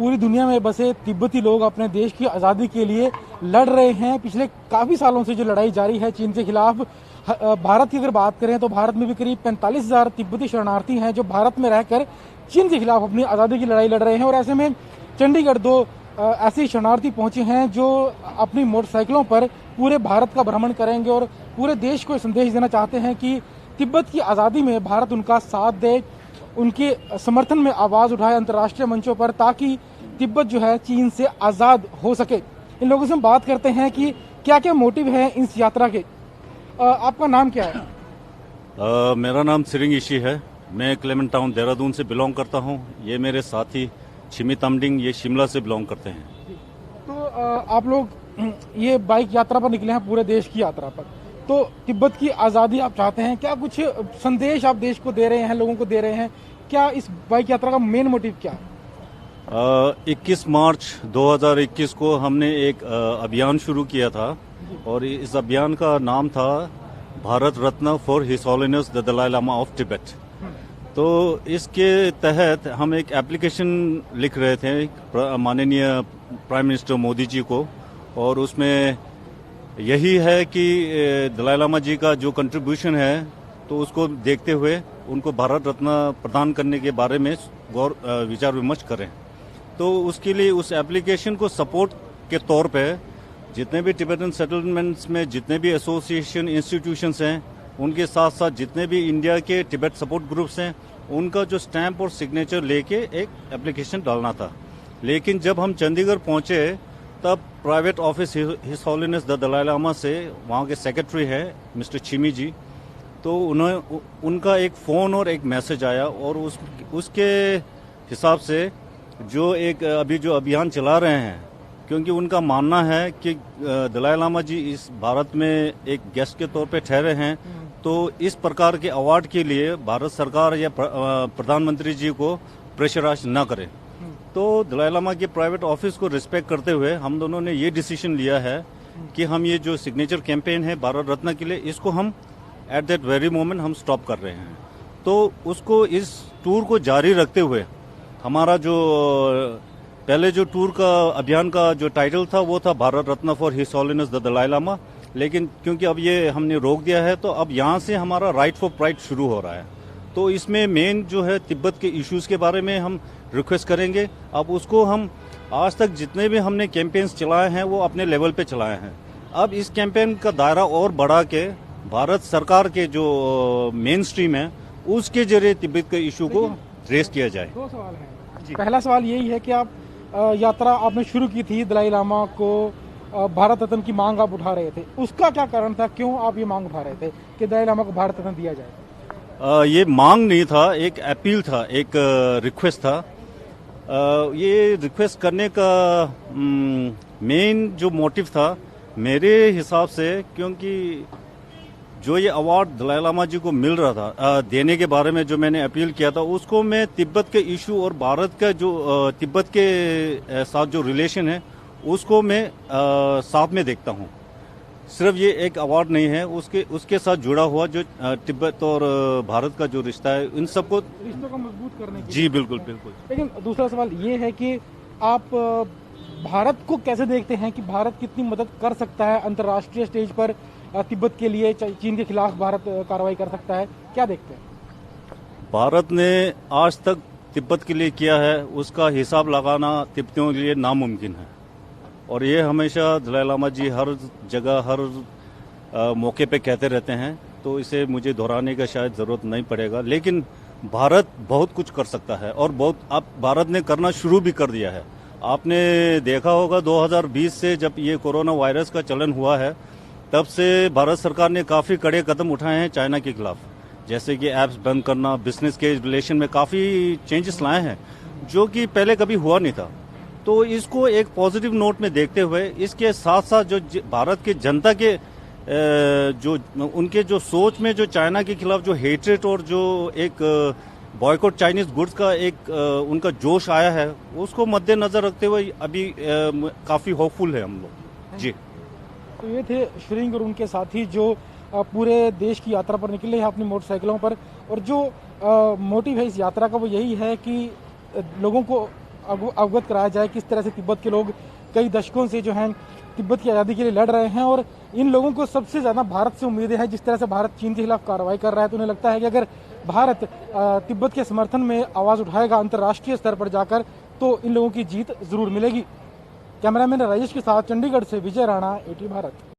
पूरी दुनिया में बसे तिब्बती लोग अपने देश की आज़ादी के लिए लड़ रहे हैं। पिछले काफ़ी सालों से जो लड़ाई जारी है चीन के खिलाफ। भारत की अगर बात करें तो भारत में भी करीब 45,000 तिब्बती शरणार्थी हैं जो भारत में रहकर चीन के खिलाफ अपनी आज़ादी की लड़ाई लड़ रहे हैं। और ऐसे में चंडीगढ़ दो ऐसे शरणार्थी पहुंचे हैं जो अपनी मोटरसाइकिलों पर पूरे भारत का भ्रमण करेंगे और पूरे देश को संदेश देना चाहते हैं कि तिब्बत की आज़ादी में भारत उनका साथ दे, उनके समर्थन में आवाज़ उठाए अंतर्राष्ट्रीय मंचों पर, ताकि तिब्बत जो है चीन से आज़ाद हो सके। इन लोगों से हम बात करते हैं कि क्या क्या मोटिव है इस यात्रा के। आपका नाम क्या है? मेरा नाम सिरिंग इशी है। मैं क्लेमेंट टाउन देहरादून से बिलोंग करता हूं। ये मेरे साथी छिमी तमडिंग ये शिमला से बिलोंग करते हैं। तो आप लोग ये बाइक यात्रा पर निकले हैं, पूरे देश की यात्रा पर। तो तिब्बत की आज़ादी आप चाहते हैं, क्या कुछ संदेश आप देश को दे रहे हैं, लोगों को दे रहे हैं? क्या इस बाइक यात्रा का मेन मोटिव क्या है? 21 मार्च 2021 को हमने एक अभियान शुरू किया था और इस अभियान का नाम था Bharat Ratna for his holiness the Dalai Lama of Tibet. तो इसके तहत हम एक एप्लीकेशन लिख रहे थे माननीय प्राइम मिनिस्टर मोदी जी को, और उसमें यही है कि दलाई लामा जी का जो कंट्रीब्यूशन है तो उसको देखते हुए उनको भारत रत्न प्रदान करने के बारे में विचार विमर्श करें। तो उसके लिए उस एप्लीकेशन को सपोर्ट के तौर पे जितने भी तिब्बतन सेटलमेंट्स में जितने भी एसोसिएशन इंस्टीट्यूशंस हैं, उनके साथ साथ जितने भी इंडिया के तिब्बत सपोर्ट ग्रुप्स हैं, उनका जो स्टैंप और सिग्नेचर लेके एक एप्लीकेशन डालना था। लेकिन जब हम चंडीगढ़ पहुंचे तब private office his holiness the Dalai Lama से वहाँ के सेक्रेटरी है मिस्टर छिमी जी, तो उनका एक फ़ोन और एक मैसेज आया और उसके हिसाब से जो एक अभी जो अभियान चला रहे हैं, क्योंकि उनका मानना है कि दलाई लामा जी इस भारत में एक गेस्ट के तौर पे ठहरे हैं, तो इस प्रकार के अवार्ड के लिए भारत सरकार या प्रधानमंत्री जी को प्रेशराइज न करें। तो दलाई लामा के प्राइवेट ऑफिस को रिस्पेक्ट करते हुए हम दोनों ने ये डिसीजन लिया है कि हम ये जो सिग्नेचर कैंपेन है भारत रत्न के लिए, इसको हम एट दैट वेरी मोमेंट हम स्टॉप कर रहे हैं। तो उसको इस टूर को जारी रखते हुए हमारा जो पहले जो टूर का अभियान का जो टाइटल था वो था Bharat Ratna for his holiness the Dalai Lama, लेकिन क्योंकि अब ये हमने रोक दिया है तो अब यहाँ से हमारा राइट फॉर प्राइड शुरू हो रहा है। तो इसमें मेन जो है तिब्बत के इश्यूज के बारे में हम रिक्वेस्ट करेंगे। अब उसको हम आज तक जितने भी हमने कैंपेन्स चलाए हैं वो अपने लेवल पे चलाए हैं। अब इस कैंपेन का दायरा और बढ़ा के भारत सरकार के जो मेन स्ट्रीम है उसके जरिए तिब्बत के इशू को रेस किया जाए। दो सवाल हैं। पहला सवाल यही है कि आप यात्रा आपने शुरू की थी, दलाई लामा को भारत रत्न की मांग आप उठा रहे थे, उसका क्या कारण था? क्यों आप ये मांग उठा रहे थे कि दलाई लामा को भारत रत्न दिया जाए? ये मांग नहीं था, एक अपील था, एक रिक्वेस्ट था। ये रिक्वेस्ट करने का मेन जो मोटिव था मेरे हिसाब से, क्योंकि जो ये अवार्ड दलाई लामा जी को मिल रहा था देने के बारे में जो मैंने अपील किया था, उसको मैं तिब्बत के इशू और भारत का जो तिब्बत के साथ जो रिलेशन है उसको मैं साथ में देखता हूँ। सिर्फ ये एक अवार्ड नहीं है, उसके साथ जुड़ा हुआ जो तिब्बत और भारत का जो रिश्ता है, इन सबको रिश्तों को मजबूत करने के। जी बिल्कुल बिल्कुल। लेकिन दूसरा सवाल ये है कि आप भारत को कैसे देखते हैं कि भारत कितनी मदद कर सकता है अंतर्राष्ट्रीय स्टेज पर तिब्बत के लिए? चीन के खिलाफ भारत कार्रवाई कर सकता है, क्या देखते हैं? भारत ने आज तक तिब्बत के लिए किया है उसका हिसाब लगाना तिब्बतियों के लिए नामुमकिन है, और ये हमेशा दलाई लामा जी हर जगह हर मौके पे कहते रहते हैं, तो इसे मुझे दोहराने का शायद जरूरत नहीं पड़ेगा। लेकिन भारत बहुत कुछ कर सकता है और बहुत अब भारत ने करना शुरू भी कर दिया है। आपने देखा होगा 2020 से जब ये कोरोना वायरस का चलन हुआ है, तब से भारत सरकार ने काफी कड़े कदम उठाए हैं चाइना के खिलाफ, जैसे कि ऐप्स बंद करना, बिजनेस के रिलेशन में काफी चेंजेस लाए हैं जो कि पहले कभी हुआ नहीं था। तो इसको एक पॉजिटिव नोट में देखते हुए इसके साथ साथ जो भारत के जनता के जो उनके जो सोच में जो चाइना के खिलाफ जो हेट्रेट और जो एक बॉयकॉट चाइनीज गुड्स का एक उनका जोश आया है, उसको मद्देनजर रखते हुए अभी काफी होपफुल है हम लोग जी। तो ये थे श्रींग और उनके साथी जो पूरे देश की यात्रा पर निकले हैं अपनी मोटरसाइकिलों पर, और जो मोटिव है इस यात्रा का वो यही है कि लोगों को अवगत कराया जाए किस तरह से तिब्बत के लोग कई दशकों से जो हैं तिब्बत की आज़ादी के लिए लड़ रहे हैं। और इन लोगों को सबसे ज़्यादा भारत से उम्मीदें हैं। जिस तरह से भारत चीन के खिलाफ कार्रवाई कर रहा है तो उन्हें लगता है कि अगर भारत तिब्बत के समर्थन में आवाज़ उठाएगा अंतर्राष्ट्रीय स्तर पर जाकर तो इन लोगों की जीत जरूर मिलेगी। कैमरामैन राजेश के साथ चंडीगढ़ से विजय राणा, एटी भारत।